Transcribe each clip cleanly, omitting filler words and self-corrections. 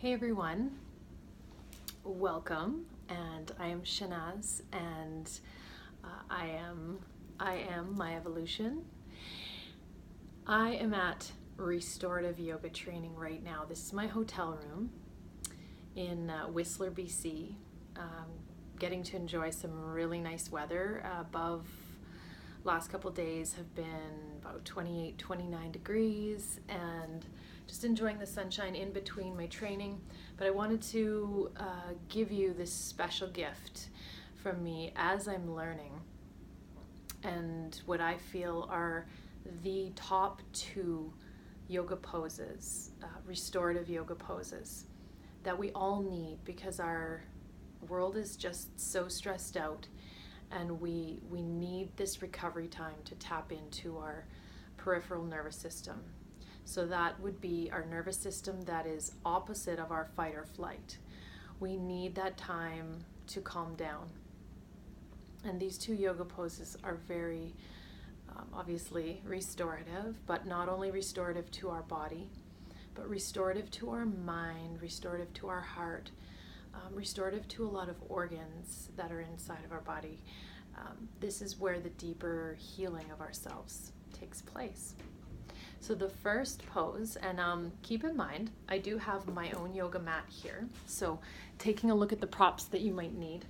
Hey everyone, welcome, and I am Shanaz, and I am my evolution. I am at restorative yoga training right now. This is my hotel room in Whistler, BC. Getting to enjoy some really nice weather. Last couple days have been about 28, 29 degrees, and just enjoying the sunshine in between my training. But I wanted to give you this special gift from me as I'm learning, and what I feel are the top two yoga poses, restorative yoga poses, that we all need because our world is just so stressed out, and we need this recovery time to tap into our peripheral nervous system. So that would be our nervous system that is opposite of our fight or flight. We need that time to calm down. And these two yoga poses are very obviously restorative, but not only restorative to our body, but restorative to our mind, restorative to our heart, restorative to a lot of organs that are inside of our body. This is where the deeper healing of ourselves takes place. So the first pose, and keep in mind, I do have my own yoga mat here. So taking a look at the props that you might need,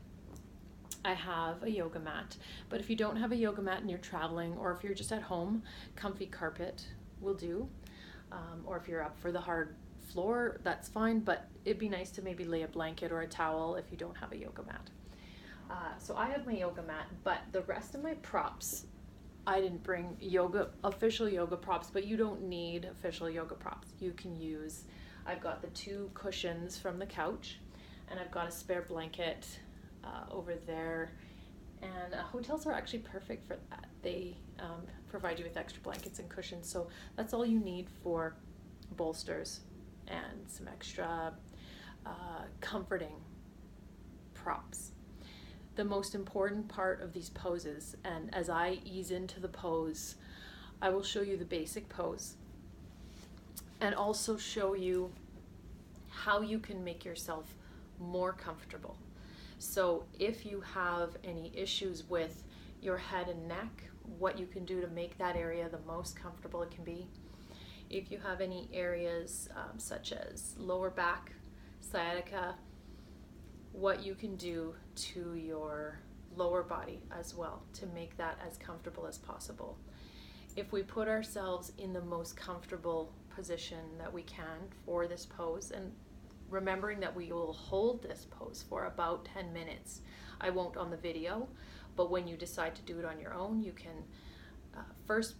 I have a yoga mat. But if you don't have a yoga mat and you're traveling, or if you're just at home, comfy carpet will do. Or if you're up for the hard floor, that's fine, but it'd be nice to maybe lay a blanket or a towel if you don't have a yoga mat. So I have my yoga mat, but the rest of my props, I didn't bring official yoga props, but you don't need official yoga props. You can use, I've got the two cushions from the couch, and I've got a spare blanket over there. And hotels are actually perfect for that. They provide you with extra blankets and cushions, so that's all you need for bolsters and some extra comforting props. The most important part of these poses, and as I ease into the pose, I will show you the basic pose and also show you how you can make yourself more comfortable. So if you have any issues with your head and neck, what you can do to make that area the most comfortable it can be. If you have any areas such as lower back, sciatica, what you can do to your lower body as well to make that as comfortable as possible. If we put ourselves in the most comfortable position that we can for this pose, and remembering that we will hold this pose for about 10 minutes. I won't on the video, but when you decide to do it on your own, you can first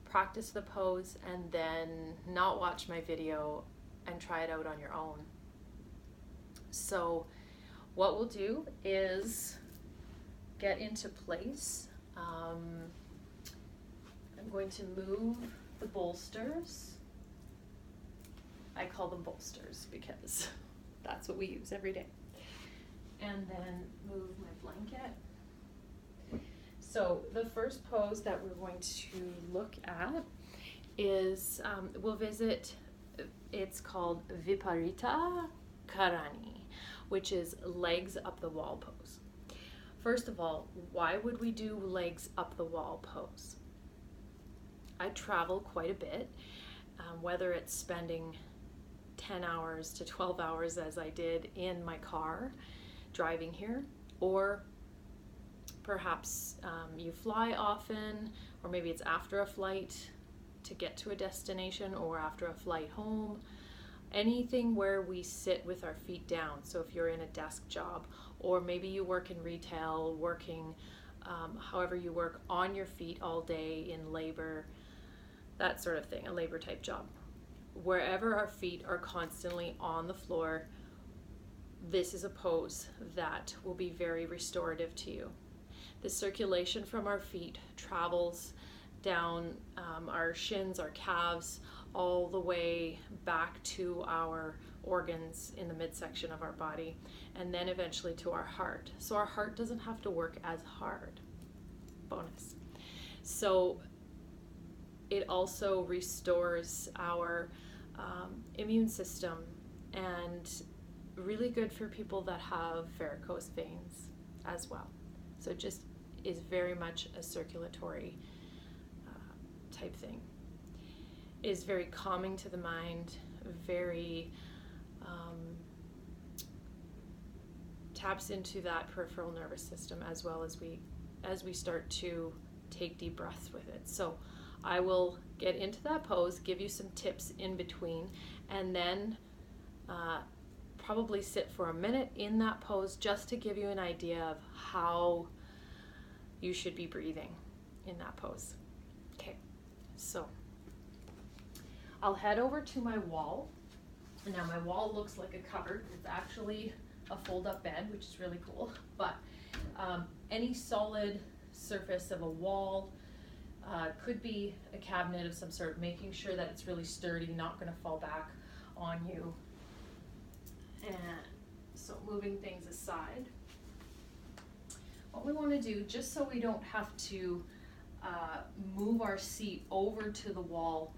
practice the pose and then not watch my video and try it out on your own. So what we'll do is get into place. I'm going to move the bolsters. I call them bolsters because that's what we use every day. And then move my blanket. So the first pose that we're going to look at is, it's called Viparita Karani, which is legs up the wall pose. First of all, why would we do legs up the wall pose? I travel quite a bit, whether it's spending 10 hours to 12 hours as I did in my car driving here, or perhaps you fly often, or maybe it's after a flight to get to a destination, or after a flight home. Anything where we sit with our feet down. So if you're in a desk job, or maybe you work in retail, working however you work on your feet all day in labor, that sort of thing, a labor type job. Wherever our feet are constantly on the floor, this is a pose that will be very restorative to you. The circulation from our feet travels down our shins, our calves, all the way back to our organs in the midsection of our body, and then eventually to our heart. So our heart doesn't have to work as hard. Bonus. So it also restores our immune system and really good for people that have varicose veins as well. So it just is very much a circulatory type thing. It is very calming to the mind, very taps into that peripheral nervous system as well as we start to take deep breaths with it. So I will get into that pose, give you some tips in between, and then probably sit for a minute in that pose just to give you an idea of how you should be breathing in that pose. Okay, so I'll head over to my wall. Now my wall looks like a cupboard. It's actually a fold-up bed, which is really cool, but any solid surface of a wall, could be a cabinet of some sort, making sure that it's really sturdy, not going to fall back on you. And so moving things aside, what we want to do, just so we don't have to move our seat over to the wall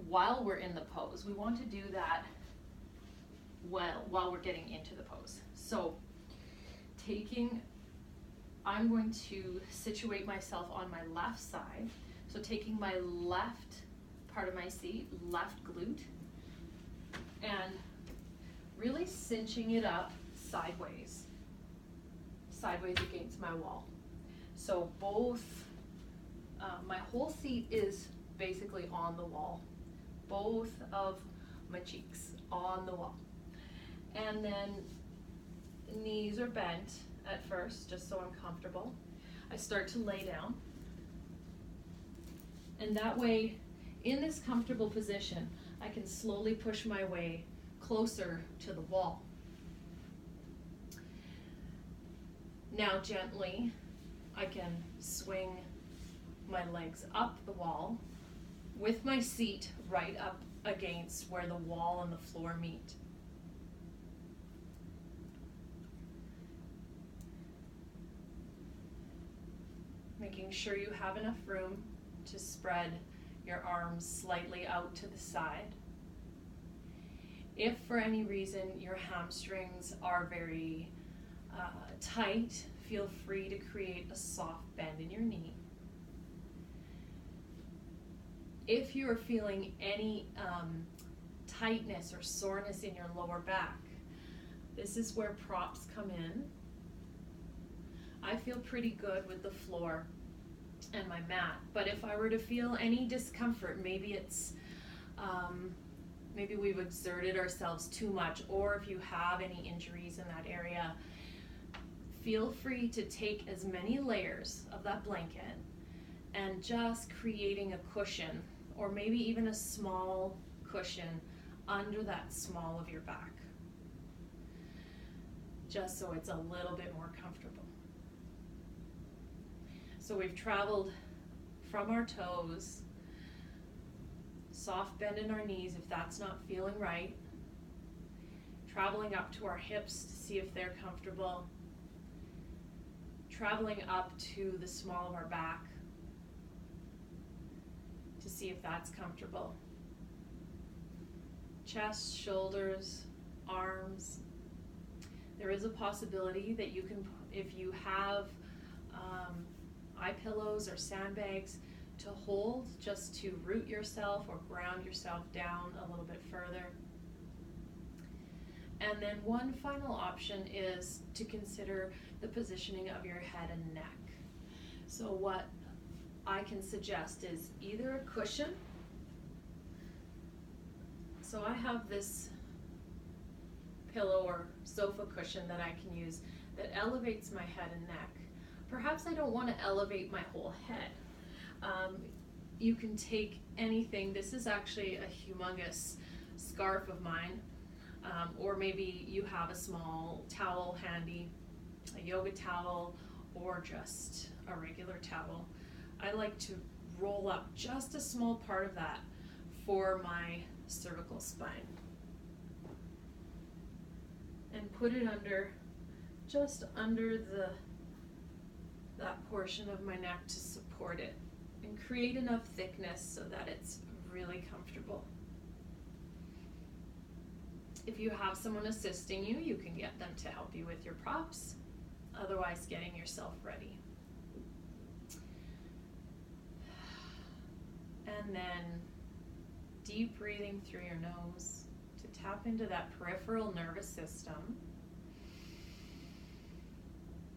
while we're in the pose, we want to do that while we're getting into the pose. So I'm going to situate myself on my left side. So taking my left part of my seat, left glute, and really cinching it up sideways against my wall. So my whole seat is basically on the wall. Both of my cheeks on the wall. And then knees are bent at first, just so I'm comfortable. I start to lay down. And that way, in this comfortable position, I can slowly push my way closer to the wall. Now gently, I can swing my legs up the wall with my seat right up against where the wall and the floor meet. Making sure you have enough room to spread your arms slightly out to the side. If for any reason your hamstrings are very tight, feel free to create a soft bend in your knee. If you're feeling any tightness or soreness in your lower back, this is where props come in. I feel pretty good with the floor and my mat, but if I were to feel any discomfort, maybe it's maybe we've exerted ourselves too much, or if you have any injuries in that area, feel free to take as many layers of that blanket and just creating a cushion, or maybe even a small cushion under that small of your back, just so it's a little bit more comfortable. So we've traveled from our toes, soft bend in our knees if that's not feeling right, traveling up to our hips to see if they're comfortable, traveling up to the small of our back to see if that's comfortable. Chest, shoulders, arms. There is a possibility that you can, if you have eye pillows or sandbags to hold, just to root yourself or ground yourself down a little bit further. And then one final option is to consider the positioning of your head and neck. So what I can suggest is either a cushion. So I have this pillow or sofa cushion that I can use that elevates my head and neck. Perhaps I don't want to elevate my whole head. You can take anything. This is actually a humongous scarf of mine, or maybe you have a small towel handy, a yoga towel, or just a regular towel. I like to roll up just a small part of that for my cervical spine and put it under, just under that portion of my neck to support it and create enough thickness so that it's really comfortable. if you have someone assisting you, you can get them to help you with your props. Otherwise, getting yourself ready. And then deep breathing through your nose to tap into that peripheral nervous system.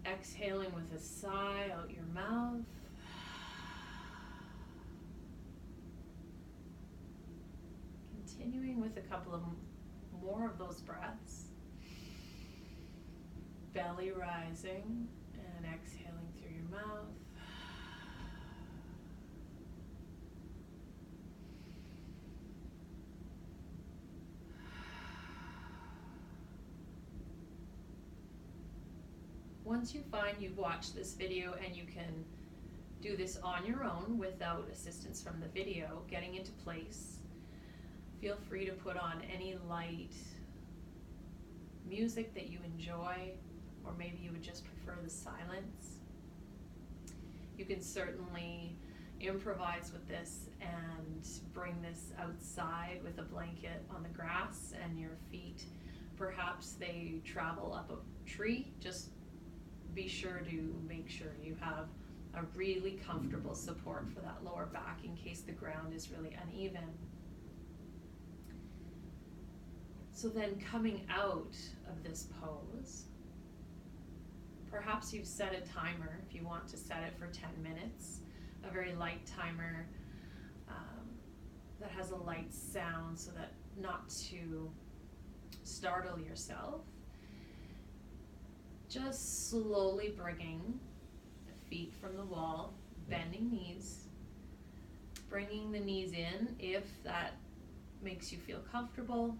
Exhaling with a sigh out your mouth. Continuing with a couple of more of those breaths. Belly rising and exhaling through your mouth. Once you find you've watched this video and you can do this on your own without assistance from the video, getting into place, feel free to put on any light music that you enjoy, or maybe you would just prefer the silence. You can certainly improvise with this and bring this outside with a blanket on the grass and your feet, perhaps they travel up a tree. Just be sure to make sure you have a really comfortable support for that lower back in case the ground is really uneven. So then coming out of this pose, perhaps you've set a timer if you want to set it for 10 minutes, a very light timer that has a light sound so that not to startle yourself. Just slowly bringing the feet from the wall, bending knees, bringing the knees in if that makes you feel comfortable.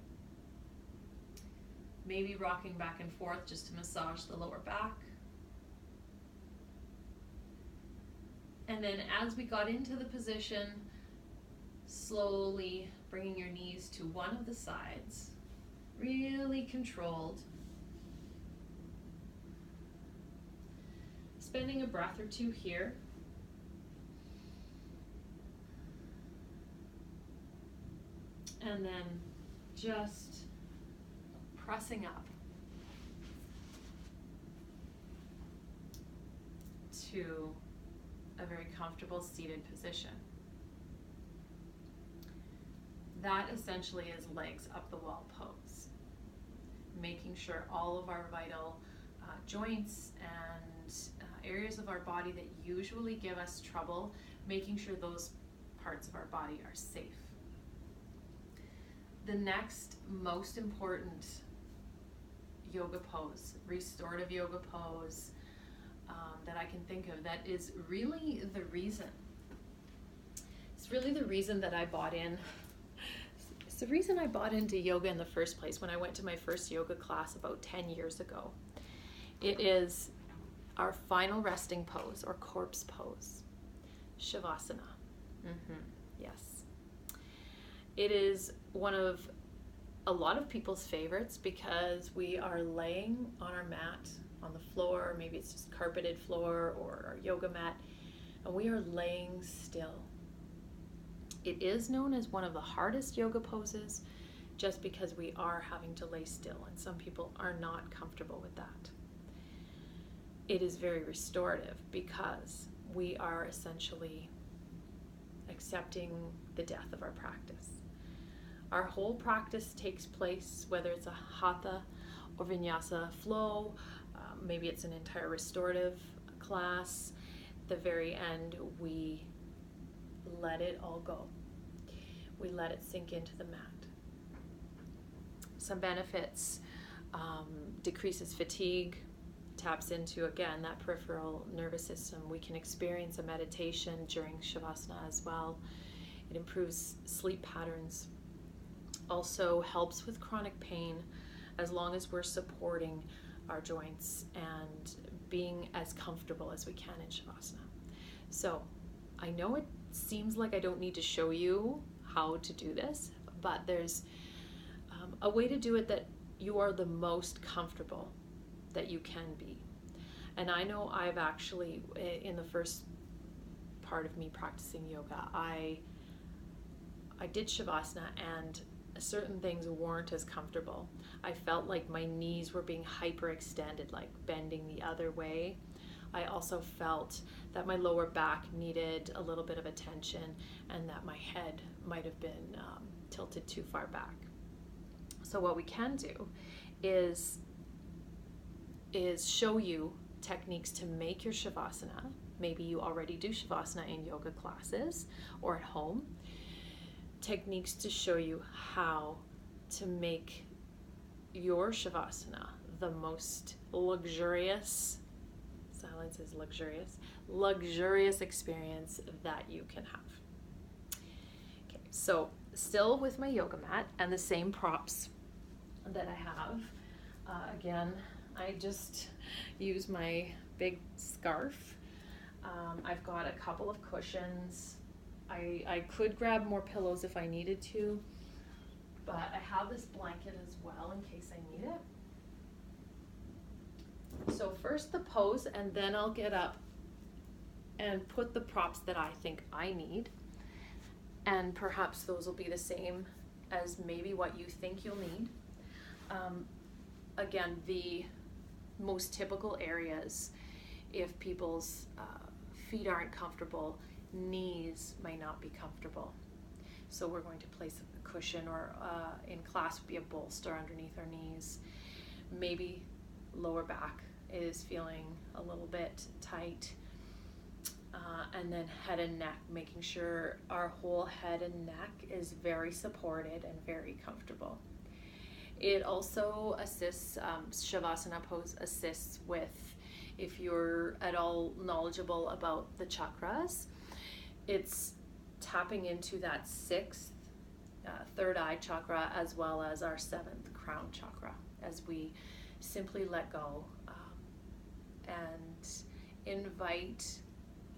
Maybe rocking back and forth just to massage the lower back. And then as we got into the position, slowly bringing your knees to one of the sides, really controlled. Spending a breath or two here. And then just pressing up to a very comfortable seated position. That essentially is legs up the wall pose. Making sure all of our vital joints and areas of our body that usually give us trouble, making sure those parts of our body are safe. The next most important yoga pose, restorative yoga pose, that I can think of, that is really the reason. It's really the reason that I bought in. It's the reason I bought into yoga in the first place when I went to my first yoga class about 10 years ago. It is our final resting pose, or corpse pose, Shavasana. Yes. It is one of a lot of people's favorites because we are laying on our mat on the floor, maybe it's just carpeted floor or our yoga mat, and we are laying still. It is known as one of the hardest yoga poses just because we are having to lay still, and some people are not comfortable with that. It is very restorative because we are essentially accepting the death of our practice. Our whole practice takes place, whether it's a hatha or vinyasa flow, maybe it's an entire restorative class. At the very end, we let it all go. We let it sink into the mat. Some benefits: decreases fatigue, taps into, again, that peripheral nervous system. We can experience a meditation during Shavasana as well. It improves sleep patterns. Also helps with chronic pain as long as we're supporting our joints and being as comfortable as we can in Shavasana. So I know it seems like I don't need to show you how to do this, but there's a way to do it that you are the most comfortable that you can be. And I know I've actually, in the first part of me practicing yoga, I did Shavasana, and certain things weren't as comfortable. I felt like my knees were being hyperextended, like bending the other way. I also felt that my lower back needed a little bit of attention and that my head might have been tilted too far back. So what we can do is show you techniques to make your Shavasana. Maybe you already do Shavasana in yoga classes or at home. Techniques to show you how to make your Shavasana the most luxurious, silence is luxurious experience that you can have. Okay, so still with my yoga mat and the same props that I have. Again, I just use my big scarf. I've got a couple of cushions. I could grab more pillows if I needed to, but I have this blanket as well in case I need it. So first the pose, and then I'll get up and put the props that I think I need. And perhaps those will be the same as maybe what you think you'll need. Again, the most typical areas, if people's feet aren't comfortable, knees might not be comfortable. So we're going to place a cushion, or in class would be a bolster underneath our knees. Maybe lower back is feeling a little bit tight. And then head and neck, making sure our whole head and neck is very supported and very comfortable. It also assists, Shavasana pose assists with, if you're at all knowledgeable about the chakras, it's tapping into that sixth, third eye chakra, as well as our seventh crown chakra, as we simply let go and invite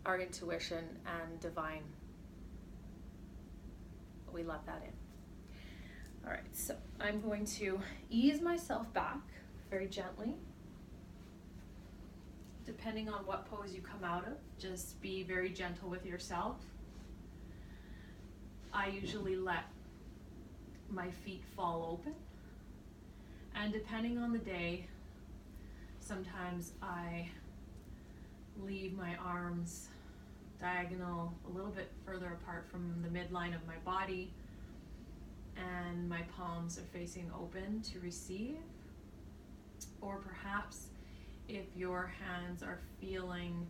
our intuition and divine. We let that in. All right, so I'm going to ease myself back very gently. Depending on what pose you come out of, just be very gentle with yourself. I usually let my feet fall open. And depending on the day, sometimes I leave my arms diagonal a little bit further apart from the midline of my body, and my palms are facing open to receive. Or perhaps if your hands are feeling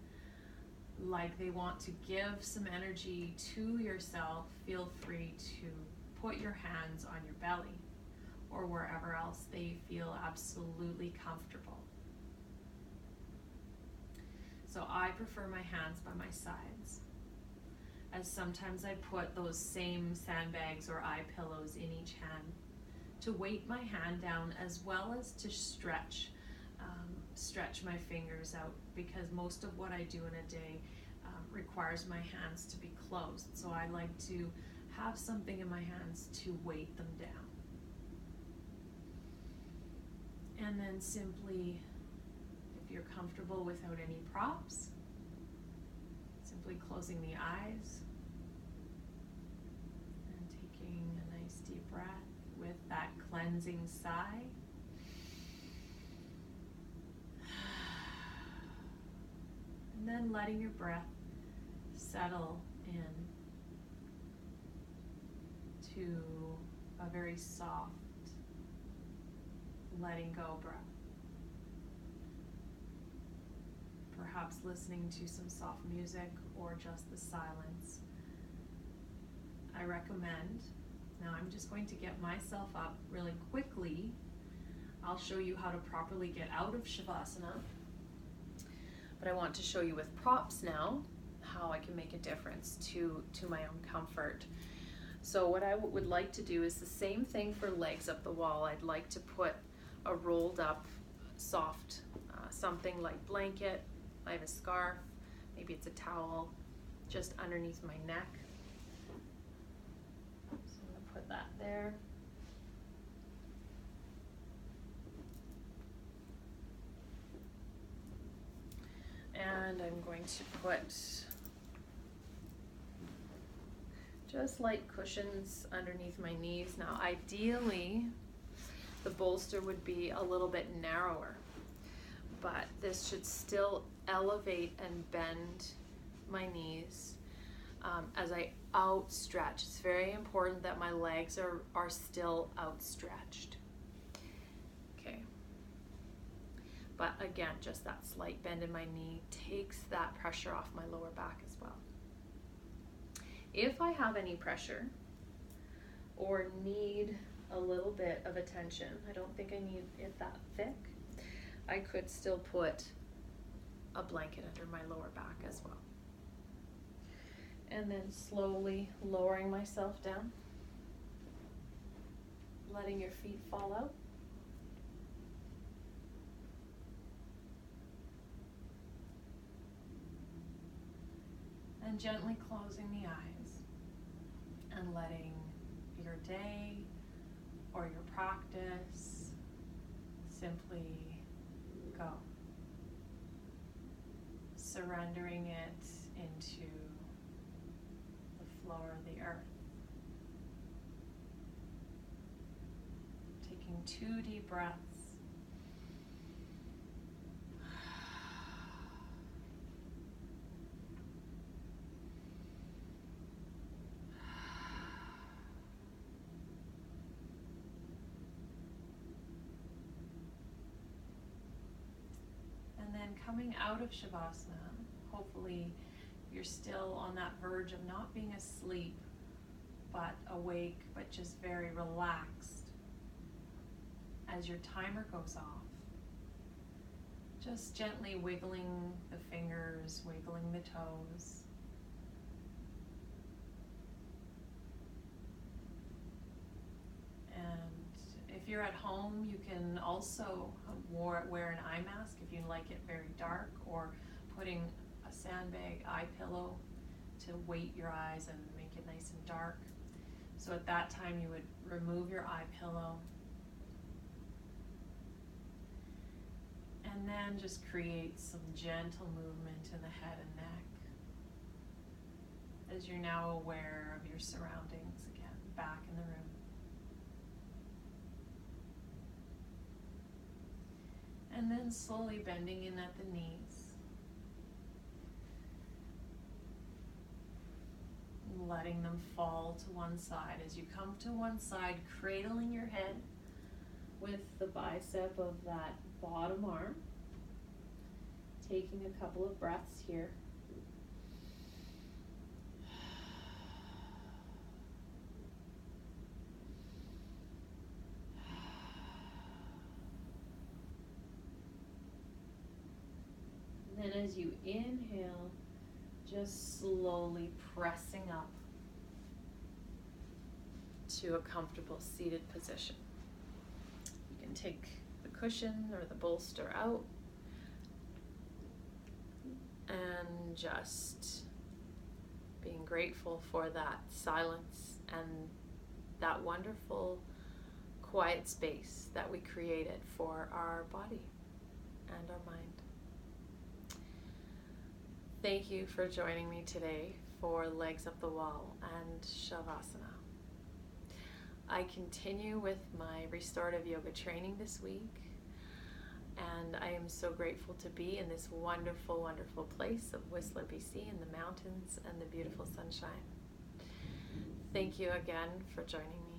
like they want to give some energy to yourself, feel free to put your hands on your belly or wherever else they feel absolutely comfortable. So I prefer my hands by my sides, as sometimes I put those same sandbags or eye pillows in each hand to weight my hand down, as well as to stretch my fingers out, because most of what I do in a day requires my hands to be closed. So I like to have something in my hands to weight them down. And then simply, if you're comfortable without any props, simply closing the eyes and taking a nice deep breath with that cleansing sigh. And then letting your breath settle in to a very soft, letting go breath. Perhaps listening to some soft music or just the silence. I recommend, now I'm just going to get myself up really quickly. I'll show you how to properly get out of Shavasana, but I want to show you with props now how I can make a difference to my own comfort. So what I would like to do is the same thing for legs up the wall. I'd like to put a rolled up soft something like blanket. I have a scarf, maybe it's a towel, just underneath my neck. So I'm going to put that there. And I'm going to put Just light cushions underneath my knees. Now, ideally, the bolster would be a little bit narrower, but this should still elevate and bend my knees as I outstretch. It's very important that my legs are still outstretched. Okay. But again, just that slight bend in my knee takes that pressure off my lower back as well. If I have any pressure or need a little bit of attention, I don't think I need it that thick, I could still put a blanket under my lower back as well. And then slowly lowering myself down, letting your feet fall out. And gently closing the eyes and letting your day or your practice simply go. Surrendering it into the floor of the earth. Taking 2 deep breaths. And then coming out of Shavasana, hopefully you're still on that verge of not being asleep, but awake, but just very relaxed. As your timer goes off, just gently wiggling the fingers, wiggling the toes. And if you're at home, you can also wear an eye mask if you like it very dark, or putting a sandbag eye pillow to weight your eyes and make it nice and dark. So at that time you would remove your eye pillow and then just create some gentle movement in the head and neck as you're now aware of your surroundings again, back in the room. And then slowly bending in at the knees. Letting them fall to one side. As you come to one side, cradling your head with the bicep of that bottom arm. Taking a couple of breaths here. And then as you inhale, just slowly pressing up to a comfortable seated position. You can take the cushion or the bolster out and just being grateful for that silence and that wonderful quiet space that we created for our body and our mind. Thank you for joining me today for Legs Up the Wall and Shavasana. I continue with my restorative yoga training this week, and I am so grateful to be in this wonderful, wonderful place of Whistler, BC, in the mountains and the beautiful sunshine. Thank you again for joining me.